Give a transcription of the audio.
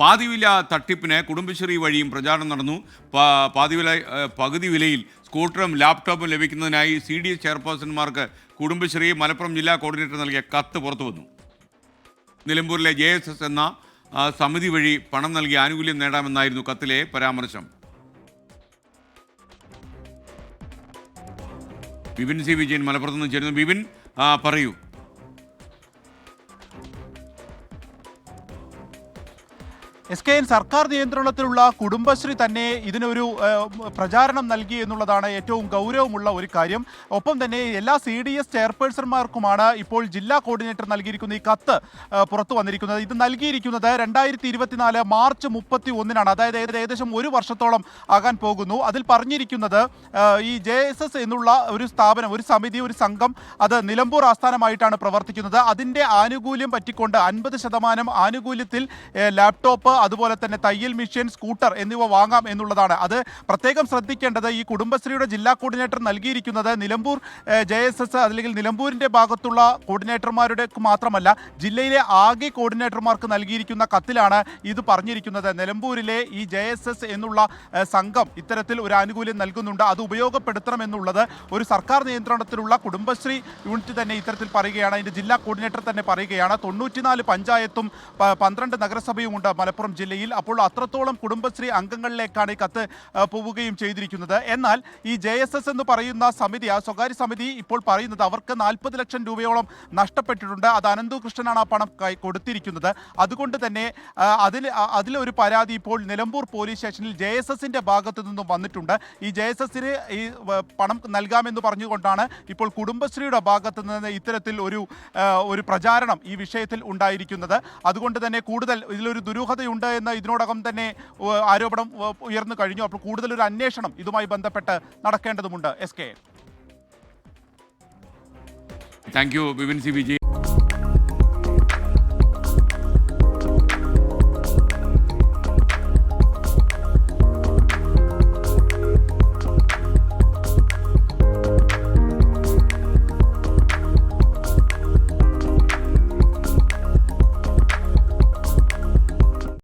പാതിവില തട്ടിപ്പിന് കുടുംബശ്രീ വഴിയും പ്രചാരണം നടന്നു. പകുതി വിലയിൽ സ്കൂട്ടറും ലാപ്ടോപ്പും ലഭിക്കുന്നതിനായി CDS ചെയർപേഴ്സൺമാർക്ക് കുടുംബശ്രീ മലപ്പുറം ജില്ലാ കോർഡിനേറ്റർ നൽകിയ കത്ത് പുറത്തു വന്നു. നിലമ്പൂരിലെ JSS എന്ന സമിതി വഴി പണം നൽകി ആനുകൂല്യം നേടാമെന്നായിരുന്നു കത്തിലെ പരാമർശം. ബിപിൻ സി വിജയൻ മലപ്പുറത്ത് നിന്ന് ചേരുന്നു. ബിപിൻ, പറയൂ. SKN സർക്കാർ നിയന്ത്രണത്തിലുള്ള കുടുംബശ്രീ തന്നെ ഇതിനൊരു പ്രചാരണം നൽകി എന്നുള്ളതാണ് ഏറ്റവും ഗൗരവമുള്ള ഒരു കാര്യം. ഒപ്പം തന്നെ എല്ലാ CDS ചെയർപേഴ്സൺമാർക്കുമാണ് ഇപ്പോൾ ജില്ലാ കോർഡിനേറ്റർ നൽകിയിരിക്കുന്ന ഈ കത്ത് പുറത്തു വന്നിരിക്കുന്നത്. ഇത് നൽകിയിരിക്കുന്നത് 2024 മാർച്ച് 31-നാണ്. അതായത് ഏകദേശം ഒരു വർഷത്തോളം ആകാൻ പോകുന്നു. അതിൽ പറഞ്ഞിരിക്കുന്നത് ഈ JSS എന്നുള്ള ഒരു സ്ഥാപനം, ഒരു സമിതി, ഒരു സംഘം അത് നിലമ്പൂർ ആസ്ഥാനമായിട്ടാണ് പ്രവർത്തിക്കുന്നത്. അതിൻ്റെ ആനുകൂല്യം പറ്റിക്കൊണ്ട് 50% ആനുകൂല്യത്തിൽ ലാപ്ടോപ്പ്, അതുപോലെ തന്നെ തയ്യൽ മെഷീൻ, സ്കൂട്ടർ എന്നിവ വാങ്ങാം എന്നുള്ളതാണ്. അത് പ്രത്യേകം ശ്രദ്ധിക്കേണ്ടത് ഈ കുടുംബശ്രീയുടെ ജില്ലാ കോർഡിനേറ്റർ നൽകിയിരിക്കുന്നത് നിലമ്പൂർ JSS അല്ലെങ്കിൽ നിലമ്പൂരിൻ്റെ ഭാഗത്തുള്ള കോർഡിനേറ്റർമാരുടെ മാത്രമല്ല, ജില്ലയിലെ ആകെ കോർഡിനേറ്റർമാർക്ക് നൽകിയിരിക്കുന്ന കത്തിലാണ് ഇത് പറഞ്ഞിരിക്കുന്നത്. നിലമ്പൂരിലെ ഈ JSS എന്നുള്ള സംഘം ഇത്തരത്തിൽ ഒരു ആനുകൂല്യം നൽകുന്നുണ്ട്, അത് ഉപയോഗപ്പെടുത്തണമെന്നുള്ളത് ഒരു സർക്കാർ നിയന്ത്രണത്തിലുള്ള കുടുംബശ്രീ യൂണിറ്റ് തന്നെ ഇത്തരത്തിൽ പറയുകയാണ്. അതിൻ്റെ ജില്ലാ കോർഡിനേറ്റർ തന്നെ പറയുകയാണ്. 94 പഞ്ചായത്തും 12 നഗരസഭയും ഉണ്ട് മലപ്പുറം ജില്ലയിൽ. അപ്പോൾ അത്രത്തോളം കുടുംബശ്രീ അംഗങ്ങളിലേക്കാണ് ഈ കത്ത് പോവുകയും ചെയ്തിരിക്കുന്നത്. എന്നാൽ ഈ JSS എന്ന് പറയുന്ന സമിതി, ആ സ്വകാര്യ സമിതി ഇപ്പോൾ പറയുന്നത് അവർക്ക് 40 ലക്ഷം രൂപയോളം നഷ്ടപ്പെട്ടിട്ടുണ്ട്. അത് അനന്തു കൃഷ്ണനാണ് ആ പണം കൊടുത്തിരിക്കുന്നത്. അതുകൊണ്ട് തന്നെ അതിലൊരു പരാതി ഇപ്പോൾ നിലമ്പൂർ പോലീസ് സ്റ്റേഷനിൽ JSSന്റെ ഭാഗത്തു നിന്നും വന്നിട്ടുണ്ട്. ഈ JSSന് ഈ പണം നൽകാമെന്ന് പറഞ്ഞുകൊണ്ടാണ് ഇപ്പോൾ കുടുംബശ്രീയുടെ ഭാഗത്തു നിന്ന് ഇത്തരത്തിൽ ഒരു പ്രചാരണം ഈ വിഷയത്തിൽ ഉണ്ടായിരിക്കുന്നത്. അതുകൊണ്ട് തന്നെ കൂടുതൽ ഇതിലൊരു ദുരൂഹതയുണ്ട് എന്ന് ഇതിനോടകം തന്നെ ആരോപണം ഉയർന്നു കഴിഞ്ഞു. അപ്പോൾ കൂടുതലൊരു അന്വേഷണം ഇതുമായി ബന്ധപ്പെട്ട് നടക്കേണ്ടതുണ്ട്. SK. Thank you Bipin C Vijayan.